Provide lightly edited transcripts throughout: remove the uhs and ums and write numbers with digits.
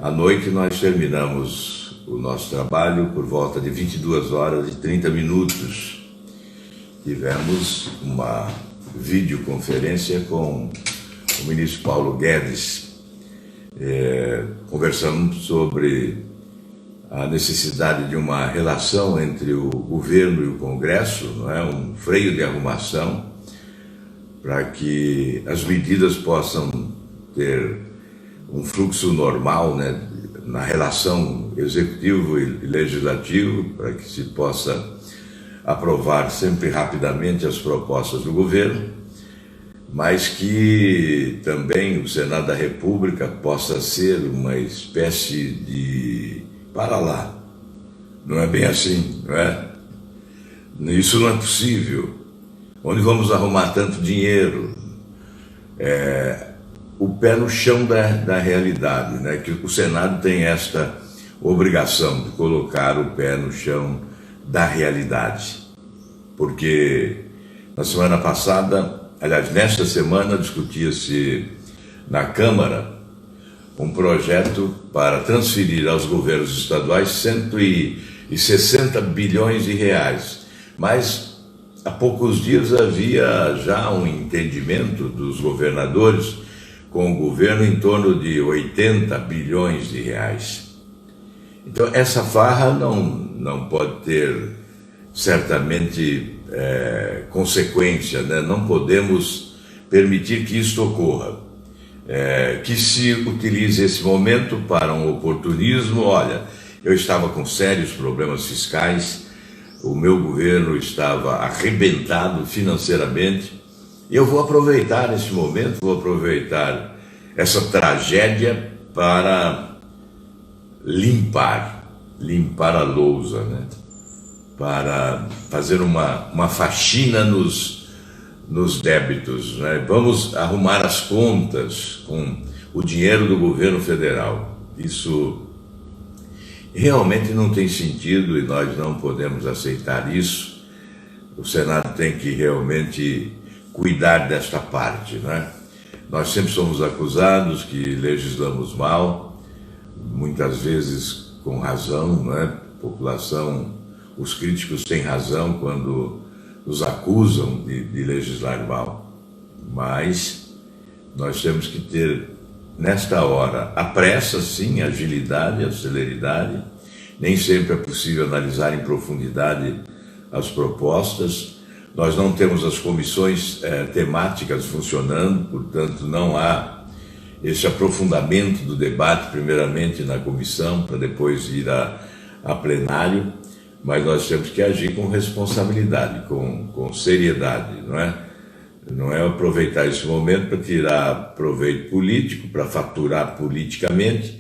À noite nós terminamos o nosso trabalho por volta de 22 horas e 30 minutos. Tivemos uma videoconferência com o ministro Paulo Guedes. Conversamos sobre a necessidade de uma relação entre o governo e o Congresso, não é? Um freio de arrumação, para que as medidas possam ter um fluxo normal, né, na relação executivo e legislativo, para que se possa aprovar sempre rapidamente as propostas do governo, mas que também o Senado da República possa ser uma espécie de para lá. Não é bem assim, não é? Isso não é possível. Onde vamos arrumar tanto dinheiro? O pé no chão da realidade, né? Que o Senado tem esta obrigação de colocar o pé no chão da realidade. Porque na semana passada, aliás, nesta semana, discutia-se na Câmara um projeto para transferir aos governos estaduais 160 bilhões de reais. Mas há poucos dias havia já um entendimento dos governadores com o governo em torno de 80 bilhões de reais. Então essa farra não pode ter certamente consequência, né? Não podemos permitir que isto ocorra. Que se utilize esse momento para um oportunismo. Olha, eu estava com sérios problemas fiscais, o meu governo estava arrebentado financeiramente, e eu vou aproveitar esse momento, vou aproveitar essa tragédia para limpar a lousa, né? Para fazer uma faxina nos débitos, né? Vamos arrumar as contas com o dinheiro do governo federal. Isso realmente não tem sentido e nós não podemos aceitar isso. O Senado tem que realmente cuidar desta parte, né? Nós sempre somos acusados que legislamos mal, muitas vezes com razão, né? População, os críticos têm razão quando nos acusam de legislar mal, mas nós temos que ter, nesta hora, a pressa, sim, a agilidade, a celeridade. Nem sempre é possível analisar em profundidade as propostas. Nós não temos as comissões temáticas funcionando, portanto não há esse aprofundamento do debate, primeiramente na comissão, para depois ir a plenário. Mas nós temos que agir com responsabilidade, com seriedade, não é? Não é aproveitar esse momento para tirar proveito político, para faturar politicamente.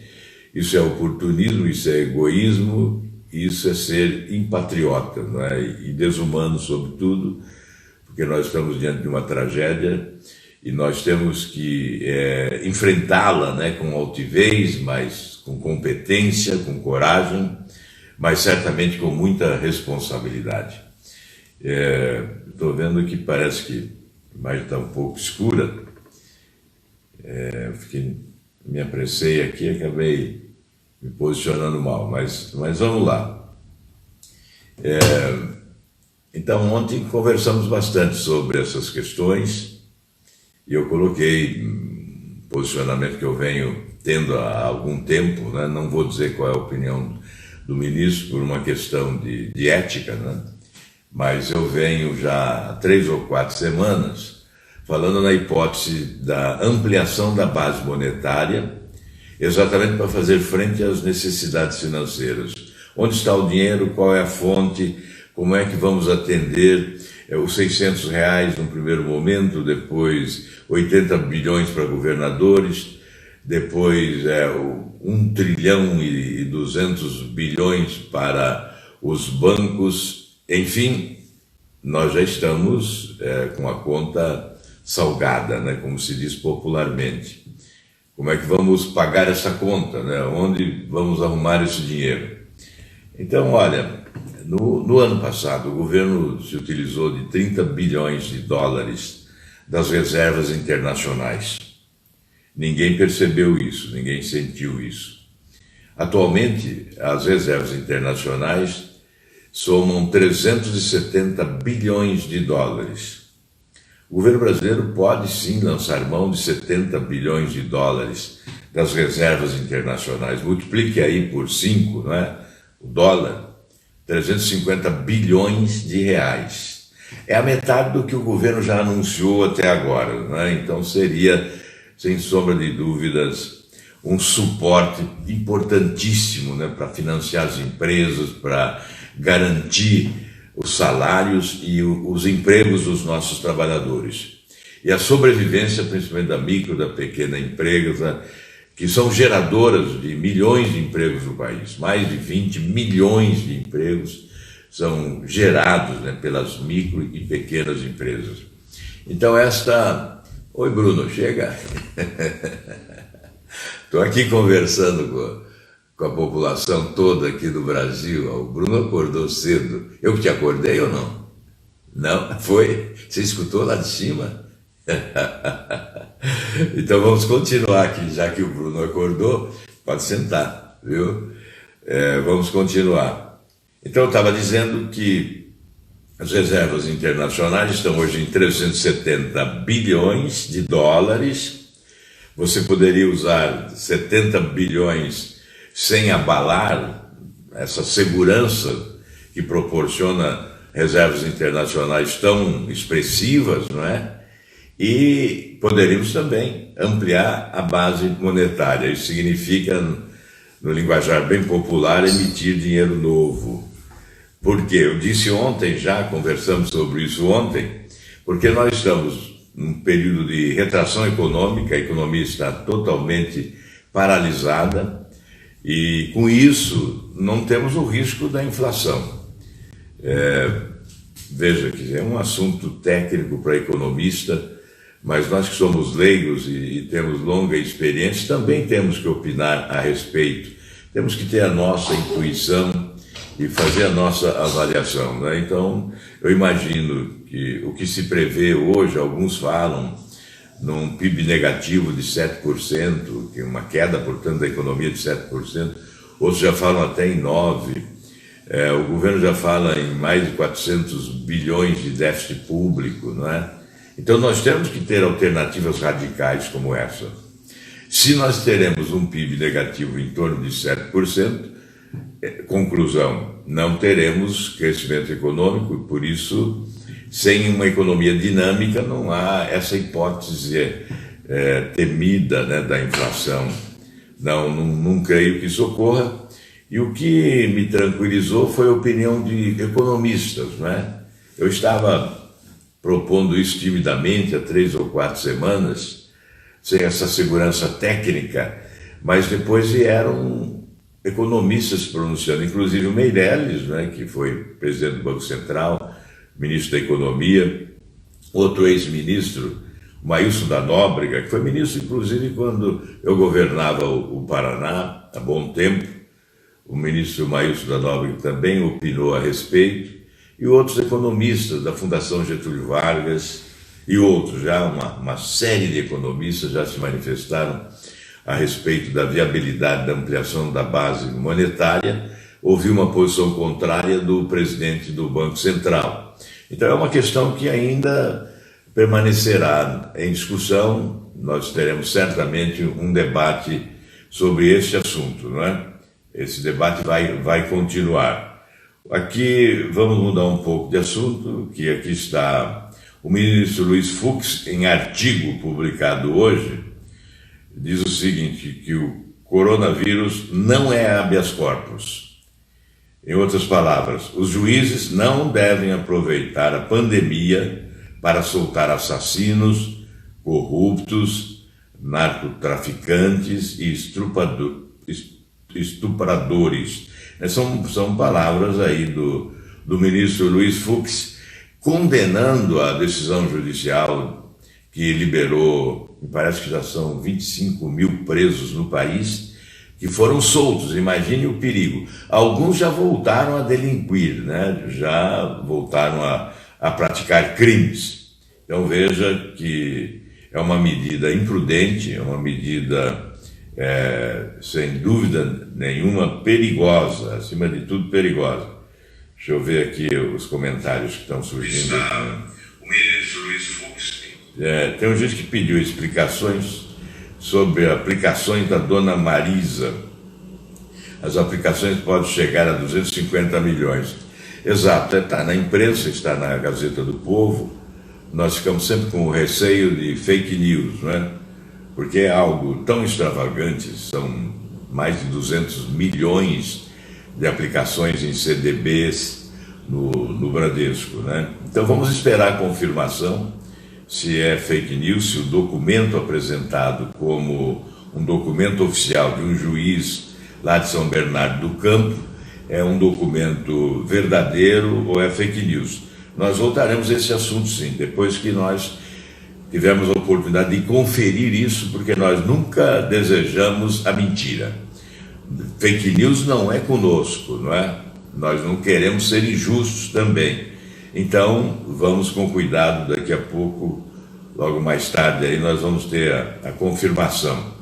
Isso é oportunismo, isso é egoísmo, isso é ser impatriota, não é? E desumano, sobretudo, porque nós estamos diante de uma tragédia e nós temos que enfrentá-la, né, com altivez, mas com competência, com coragem, mas certamente com muita responsabilidade. Estou vendo que parece que a imagem está um pouco escura. Me apressei aqui e acabei me posicionando mal, mas vamos lá. Então, ontem conversamos bastante sobre essas questões e eu coloquei um posicionamento que eu venho tendo há algum tempo, né? Não vou dizer qual é a opinião do ministro por uma questão de ética, né? Mas eu venho já há 3 ou 4 semanas falando na hipótese da ampliação da base monetária, exatamente para fazer frente às necessidades financeiras. Onde está o dinheiro, qual é a fonte, como é que vamos atender os 600 reais no primeiro momento, depois 80 bilhões para governadores, depois 1 trilhão e 200 bilhões para os bancos. Enfim, nós já estamos com a conta salgada, né, como se diz popularmente. Como é que vamos pagar essa conta, né? Onde vamos arrumar esse dinheiro? Então, olha, no ano passado o governo se utilizou de 30 bilhões de dólares das reservas internacionais. Ninguém percebeu isso, ninguém sentiu isso. Atualmente, as reservas internacionais somam 370 bilhões de dólares. O governo brasileiro pode sim lançar mão de 70 bilhões de dólares das reservas internacionais. Multiplique aí por 5, não é? O dólar, 350 bilhões de reais. É a metade do que o governo já anunciou até agora, não é? Então seria, sem sombra de dúvidas, um suporte importantíssimo, né, para financiar as empresas, para garantir os salários e os empregos dos nossos trabalhadores. E a sobrevivência, principalmente da micro, da pequena empresa, que são geradoras de milhões de empregos no país. Mais de 20 milhões de empregos são gerados, né, pelas micro e pequenas empresas. Então esta... Oi, Bruno, chega. Estou aqui conversando com a população toda aqui do Brasil. O Bruno acordou cedo. Eu que te acordei ou não? Não? Foi? Você escutou lá de cima? Então vamos continuar aqui, já que o Bruno acordou. Pode sentar, viu? Vamos continuar. Então eu estava dizendo que as reservas internacionais estão hoje em 370 bilhões de dólares. Você poderia usar 70 bilhões sem abalar essa segurança que proporciona reservas internacionais tão expressivas, não é? E poderíamos também ampliar a base monetária. Isso significa, no linguajar bem popular, emitir dinheiro novo. Por quê? Eu disse ontem, já conversamos sobre isso ontem, porque nós estamos num período de retração econômica, a economia está totalmente paralisada e, com isso, não temos o risco da inflação. Veja que é um assunto técnico para economista, mas nós que somos leigos e temos longa experiência, também temos que opinar a respeito. Temos que ter a nossa intuição e fazer a nossa avaliação, né? Então, eu imagino que o que se prevê hoje, alguns falam num PIB negativo de 7%, que é uma queda, portanto, da economia de 7%, outros já falam até em 9%. O governo já fala em mais de 400 bilhões de déficit público, não é? Então nós temos que ter alternativas radicais como essa. Se nós teremos um PIB negativo em torno de 7%, conclusão, não teremos crescimento econômico e por isso, sem uma economia dinâmica, não há essa hipótese temida, né, da inflação. Não creio que isso ocorra. E o que me tranquilizou foi a opinião de economistas, né? Eu estava propondo isso timidamente há 3 ou 4 semanas, sem essa segurança técnica, mas depois vieram economistas pronunciando, inclusive o Meirelles, né, que foi presidente do Banco Central, ministro da Economia, outro ex-ministro, Maílson da Nóbrega, que foi ministro, inclusive, quando eu governava o Paraná há bom tempo. O ministro Maílson da Nóbrega também opinou a respeito, e outros economistas da Fundação Getúlio Vargas e outros, já uma série de economistas já se manifestaram a respeito da viabilidade da ampliação da base monetária. Houve uma posição contrária do presidente do Banco Central. Então é uma questão que ainda permanecerá em discussão. Nós teremos certamente um debate sobre este assunto, não é? Esse debate vai continuar. Aqui vamos mudar um pouco de assunto, que aqui está o ministro Luiz Fux, em artigo publicado hoje, diz o seguinte, que o coronavírus não é habeas corpus. Em outras palavras, os juízes não devem aproveitar a pandemia para soltar assassinos, corruptos, narcotraficantes e estupradores. São palavras aí do ministro Luiz Fux, condenando a decisão judicial que liberou, me parece que já são 25 mil presos no país, que foram soltos. Imagine o perigo. Alguns já voltaram a delinquir, né? Já voltaram a praticar crimes. Então veja que é uma medida imprudente, é uma medida sem dúvida nenhuma, perigosa, acima de tudo perigosa. Deixa eu ver aqui os comentários que estão surgindo. O ministro Luiz Fux. Tem um gente que pediu explicações sobre aplicações da dona Marisa. As aplicações podem chegar a 250 milhões. Exato, está na imprensa, está na Gazeta do Povo. Nós ficamos sempre com o receio de fake news, não é? Porque é algo tão extravagante, são mais de 200 milhões de aplicações em CDBs no Bradesco, né? Então vamos esperar a confirmação se é fake news, se o documento apresentado como um documento oficial de um juiz lá de São Bernardo do Campo é um documento verdadeiro ou é fake news. Nós voltaremos a esse assunto sim, depois que nós tivemos a oportunidade de conferir isso, porque nós nunca desejamos a mentira. Fake news não é conosco, não é? Nós não queremos ser injustos também. Então, vamos com cuidado, daqui a pouco, logo mais tarde, aí nós vamos ter a confirmação.